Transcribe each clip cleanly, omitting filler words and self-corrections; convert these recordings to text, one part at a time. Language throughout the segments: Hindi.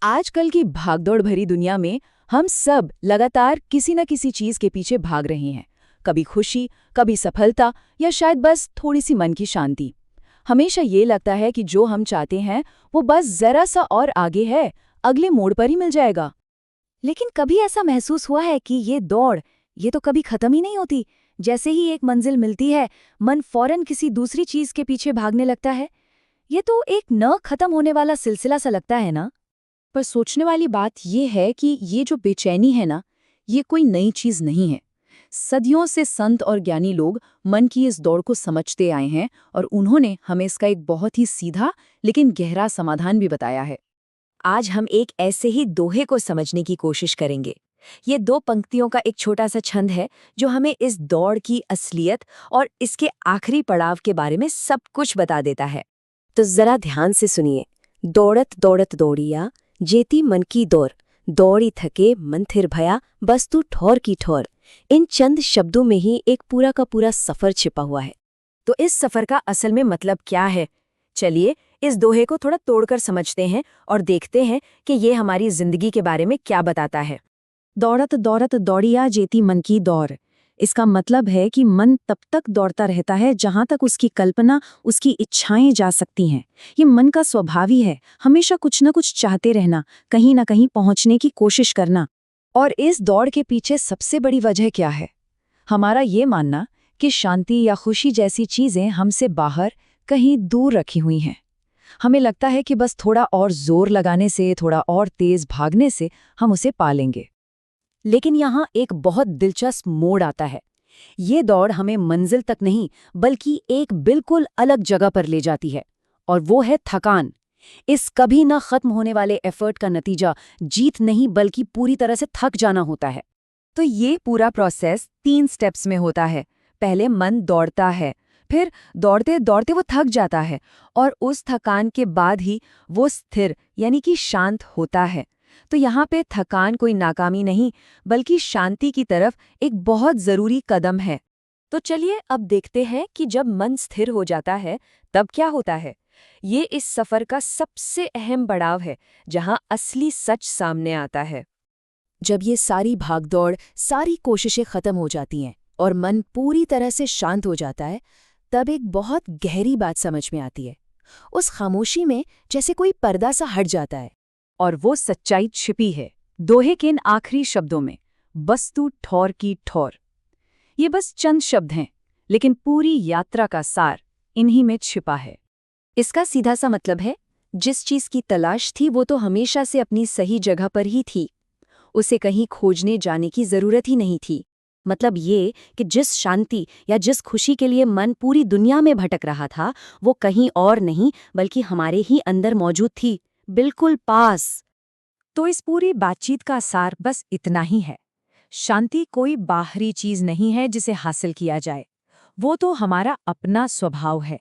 आजकल की भागदौड़ भरी दुनिया में हम सब लगातार किसी न किसी चीज के पीछे भाग रहे हैं। कभी खुशी, कभी सफलता या शायद बस थोड़ी सी मन की शांति। हमेशा ये लगता है कि जो हम चाहते हैं वो बस जरा सा और आगे है, अगले मोड़ पर ही मिल जाएगा। लेकिन कभी ऐसा महसूस हुआ है कि ये दौड़, ये तो कभी खत्म ही नहीं होती। जैसे ही एक मंजिल मिलती है, मन फौरन किसी दूसरी चीज के पीछे भागने लगता है। ये तो एक न खत्म होने वाला सिलसिला सा लगता है ना। पर सोचने वाली बात ये है कि ये जो बेचैनी है ना, ये कोई नई चीज नहीं है। सदियों से संत और ज्ञानी लोग मन की इस दौड़ को समझते आए हैं और उन्होंने हमें इसका एक बहुत ही सीधा लेकिन गहरा समाधान भी बताया है। आज हम एक ऐसे ही दोहे को समझने की कोशिश करेंगे। ये दो पंक्तियों का एक छोटा सा छंद है जो हमें इस दौड़ की असलियत और इसके आखिरी पड़ाव के बारे में सब कुछ बता देता है। तो जरा ध्यान से सुनिए। दौड़त दौड़त दौड़िया, जेती मन की दौड़, दौड़ी थके मन थिर भया, बस तू ठौर की ठौर। इन चंद शब्दों में ही एक पूरा का पूरा सफर छिपा हुआ है। तो इस सफर का असल में मतलब क्या है? चलिए इस दोहे को थोड़ा तोड़कर समझते हैं और देखते हैं कि ये हमारी जिंदगी के बारे में क्या बताता है। दौड़त दौड़त दौड़िया, जेती मन की दौड़। इसका मतलब है कि मन तब तक दौड़ता रहता है जहां तक उसकी कल्पना, उसकी इच्छाएं जा सकती हैं। ये मन का स्वभाव ही है, हमेशा कुछ न कुछ चाहते रहना, कहीं न कहीं पहुंचने की कोशिश करना। और इस दौड़ के पीछे सबसे बड़ी वजह क्या है? हमारा ये मानना कि शांति या खुशी जैसी चीजें हमसे बाहर, कहीं दूर रखी हुई हैं। हमें लगता है कि बस थोड़ा और जोर लगाने से, थोड़ा और तेज भागने से हम उसे पा लेंगे। लेकिन यहाँ एक बहुत दिलचस्प मोड़ आता है। ये दौड़ हमें मंजिल तक नहीं, बल्कि एक बिल्कुल अलग जगह पर ले जाती है, और वो है थकान। इस कभी न खत्म होने वाले एफर्ट का नतीजा जीत नहीं, बल्कि पूरी तरह से थक जाना होता है। तो ये पूरा प्रोसेस 3 स्टेप्स में होता है। पहले मन दौड़ता है, फिर दौड़ते दौड़ते वो थक जाता है, और उस थकान के बाद ही वो स्थिर यानी कि शांत होता है। तो यहाँ पे थकान कोई नाकामी नहीं, बल्कि शांति की तरफ एक बहुत जरूरी कदम है। तो चलिए अब देखते हैं कि जब मन स्थिर हो जाता है तब क्या होता है। ये इस सफर का सबसे अहम पड़ाव है, जहाँ असली सच सामने आता है। जब ये सारी भागदौड़, सारी कोशिशें खत्म हो जाती हैं और मन पूरी तरह से शांत हो जाता है, तब एक बहुत गहरी बात समझ में आती है। उस खामोशी में जैसे कोई पर्दा सा हट जाता है, और वो सच्चाई छिपी है दोहे के इन आखिरी शब्दों में, बस तू ठौर की ठौर। ये बस चंद शब्द हैं, लेकिन पूरी यात्रा का सार इन्हीं में छिपा है। इसका सीधा सा मतलब है, जिस चीज की तलाश थी वो तो हमेशा से अपनी सही जगह पर ही थी। उसे कहीं खोजने जाने की जरूरत ही नहीं थी। मतलब ये कि जिस शांति या जिस खुशी के लिए मन पूरी दुनिया में भटक रहा था, वो कहीं और नहीं बल्कि हमारे ही अंदर मौजूद थी, बिल्कुल पास। तो इस पूरी बातचीत का सार बस इतना ही है। शांति कोई बाहरी चीज नहीं है जिसे हासिल किया जाए। वो तो हमारा अपना स्वभाव है,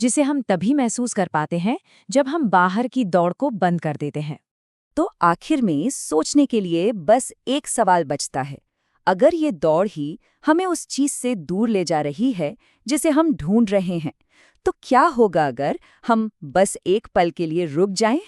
जिसे हम तभी महसूस कर पाते हैं जब हम बाहर की दौड़ को बंद कर देते हैं। तो आखिर में सोचने के लिए बस एक सवाल बचता है। अगर ये दौड़ ही हमें उस चीज से दूर ले जा रही है जिसे हम ढूंढ रहे हैं, तो क्या होगा अगर हम बस एक पल के लिए रुक जाएं?